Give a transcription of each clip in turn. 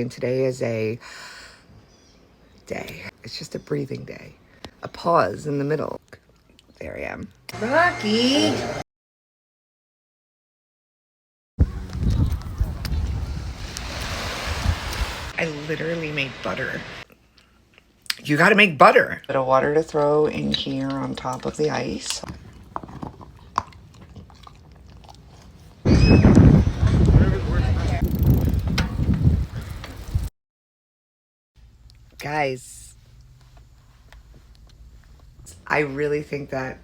And today is a day. It's just a breathing day. A pause in the middle. There I am. Rocky! I literally made butter. You gotta make butter. Bit of water to throw in here on top of the ice. Guys, I really think that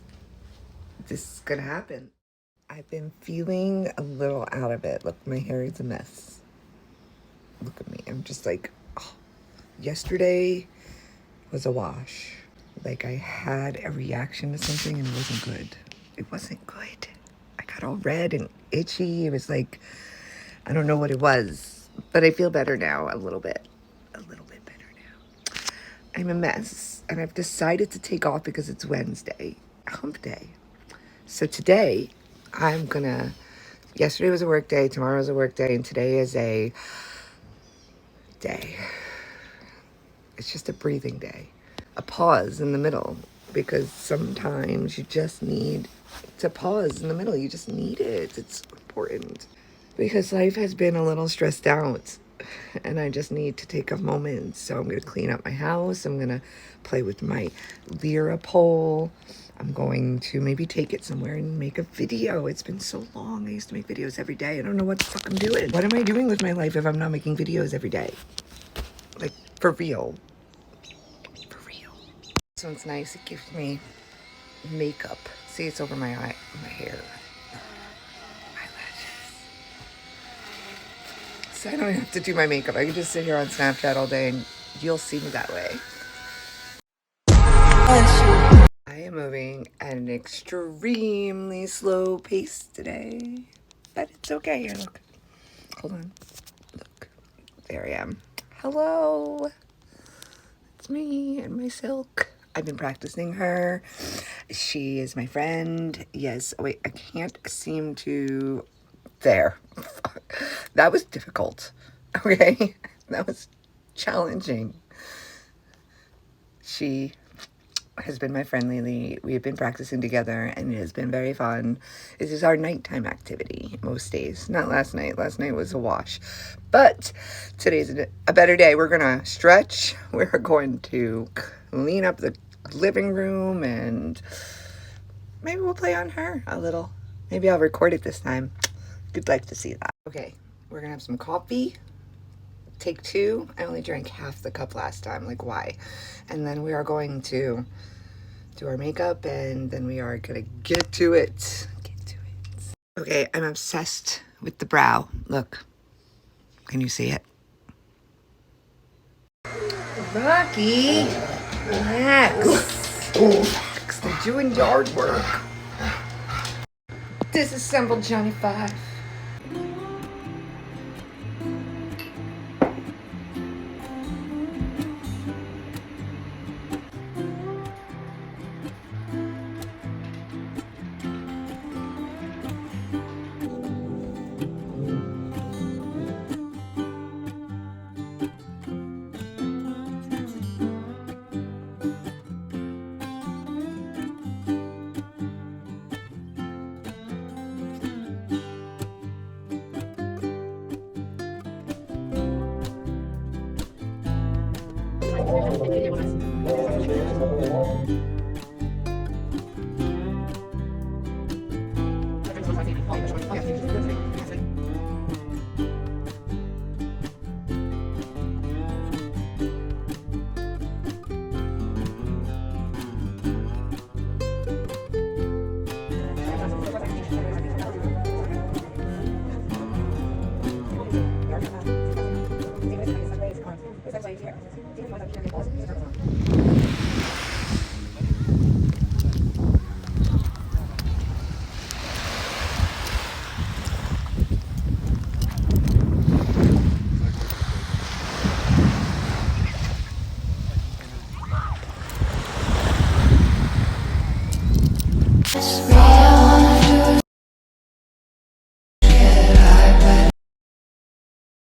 this is gonna happen. I've been feeling a little out of it. Look, my hair is a mess. Look at me. I'm just like, oh. Yesterday was a wash. Like I had a reaction to something and it wasn't good. It wasn't good. I got all red and itchy. It was like, I don't know what it was, but I feel better now a little bit. A little bit better now. I'm a mess and I've decided to take off because it's Wednesday, hump day. So today I'm gonna, yesterday was a work day, tomorrow is a work day, and today is a day. It's just a breathing day. A pause in the middle, because sometimes you just need to pause in the middle. You just need it. It's important because life has been a little stressed out and I just need to take a moment. So I'm going to clean up my house. I'm going to play with my Lyra pole. I'm going to maybe take it somewhere and make a video. It's been so long. I used to make videos every day. I don't know what the fuck I'm doing. What am I doing with my life if I'm not making videos every day? Like, for real. This one's nice. It gives me makeup. See, it's over my eye, my hair, eyelashes. So I don't have to do my makeup. I can just sit here on Snapchat all day and you'll see me that way. I am moving at an extremely slow pace today, but it's okay. Here, look. Hold on. Look. There I am. Hello. It's me and my silk. I've been practicing her. She is my friend. Yes. Wait, I can't seem to... There. That was difficult. Okay? That was challenging. She has been my friend lately. We have been practicing together and it has been very fun. This is our nighttime activity most days. Not last night. Last night was a wash. But today's a better day. We're going to stretch. We're going to clean up the living room and maybe we'll play on her a little. Maybe I'll record it this time. You'd like to see that. Okay, we're gonna have some coffee. Take two. I only drank half the cup last time. Like, why? And then we are going to do our makeup and then we are gonna get to it. Okay, I'm obsessed with the brow. Look, can you see it? Rocky, relax. Relax, they're doing yard work. Disassemble Johnny 5.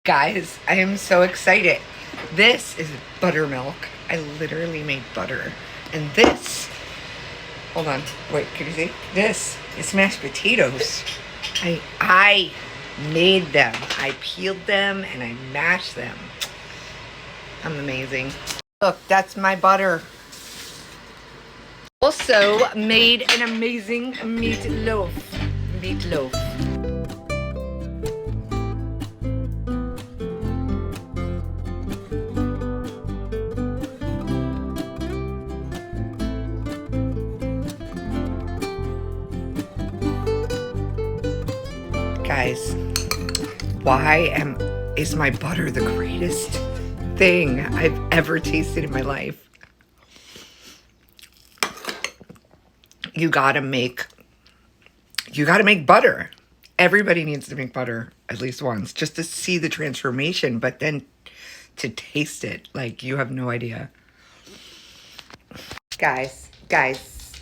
Guys, I am so excited. This is buttermilk. I literally made butter. And this, hold on, wait, can you see? This is mashed potatoes. I made them. I peeled them and I mashed them. I'm amazing. Look, that's my butter. Also made an amazing meatloaf. Meatloaf. Guys, is my butter the greatest thing I've ever tasted in my life? You gotta make butter. Everybody needs to make butter at least once just to see the transformation, but then to taste it, like, you have no idea. Guys,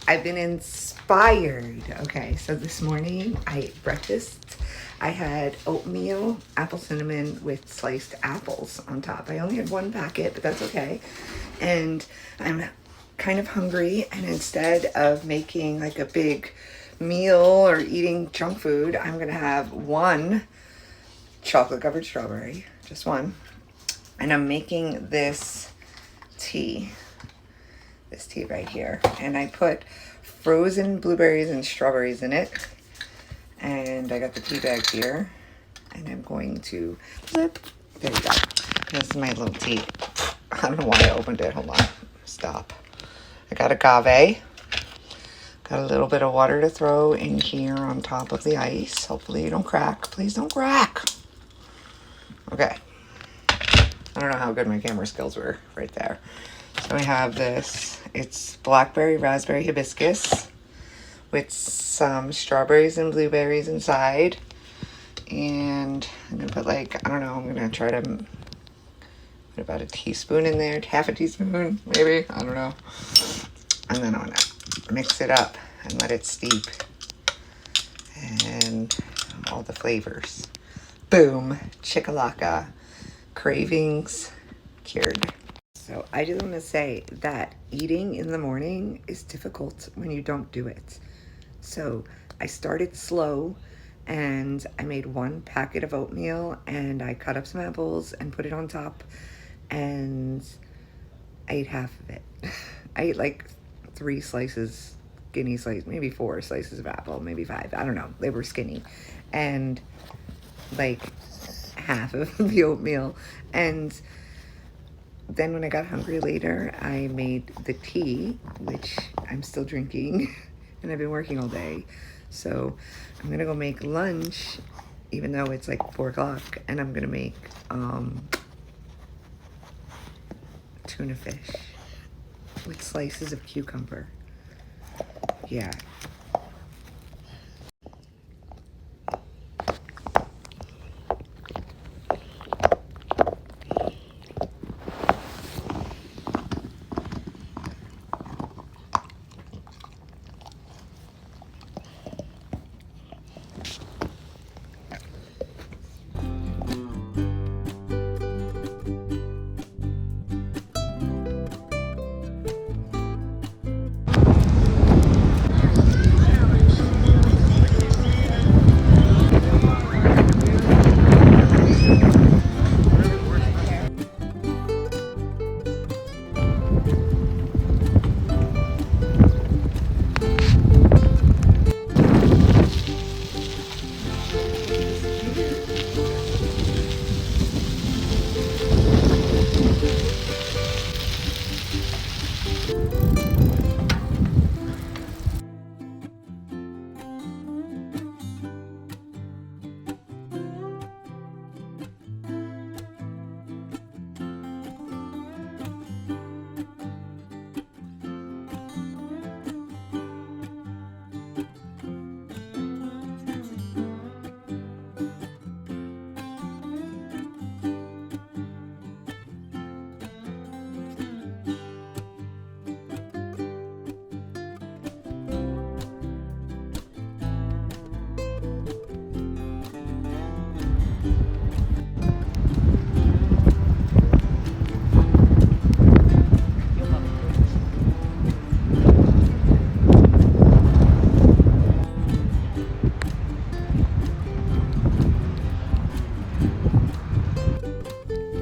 I've been inspired. Okay, so this morning I ate breakfast. I had oatmeal, apple cinnamon with sliced apples on top. I only had one packet, but that's okay. And I'm kind of hungry, and instead of making like a big meal or eating junk food, I'm gonna have one chocolate covered strawberry, just one. And I'm making this tea right here. And I put frozen blueberries and strawberries in it. And I got the tea bag here. And I'm going to flip. There we go. This is my little tea. I don't know why I opened it. Hold on. Stop. I got agave. Got a little bit of water to throw in here on top of the ice. Hopefully you don't crack. Please don't crack. Okay. I don't know how good my camera skills were right there. So we have this. It's blackberry, raspberry, hibiscus with some strawberries and blueberries inside. And I'm going to put I'm going to try to put about a teaspoon in there. Half a teaspoon, maybe. I don't know. And then I'm going to mix it up and let it steep. And all the flavors. Boom. Chickalaka. Cravings cured. So I just want to say that eating in the morning is difficult when you don't do it. So I started slow, and I made one packet of oatmeal, and I cut up some apples and put it on top, and I ate half of it. I ate like 3 slices, skinny slices, maybe 4 slices of apple, maybe 5. I don't know. They were skinny. And like half of the oatmeal. And then when I got hungry later, I made the tea, which I'm still drinking, and I've been working all day. So I'm going to go make lunch, even though it's like 4 o'clock, and I'm going to make tuna fish with slices of cucumber. Yeah.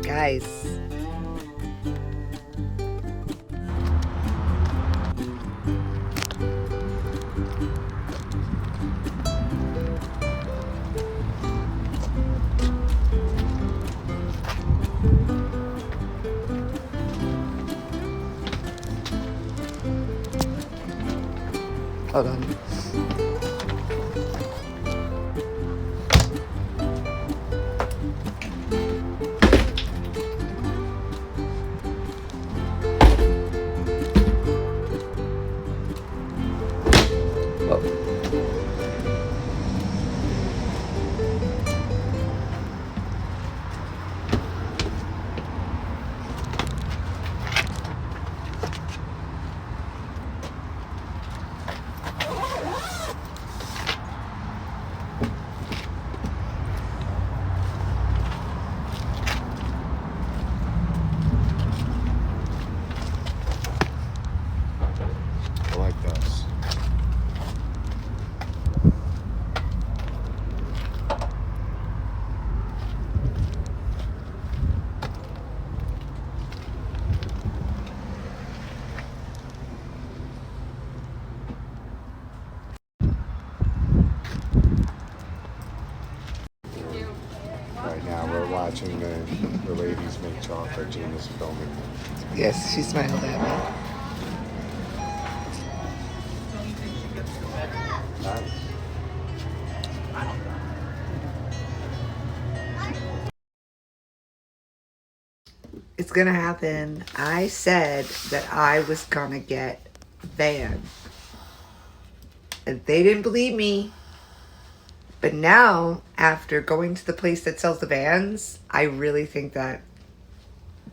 Guys. Hold on. I like those. Right now we're watching the ladies make chocolate. Gina's filming. Yes, she smiled at me. Nice. It's gonna happen. I said that I was gonna get a van. And they didn't believe me. But now, after going to the place that sells the vans, I really think that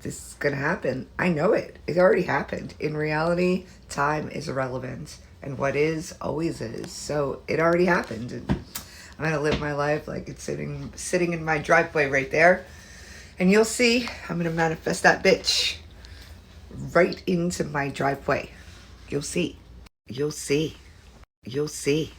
this is gonna happen. I know it. It already happened. In reality, time is irrelevant. And what is, always is. So it already happened. And I'm gonna live my life like it's sitting in my driveway right there. And you'll see, I'm gonna manifest that bitch right into my driveway. You'll see. You'll see. You'll see.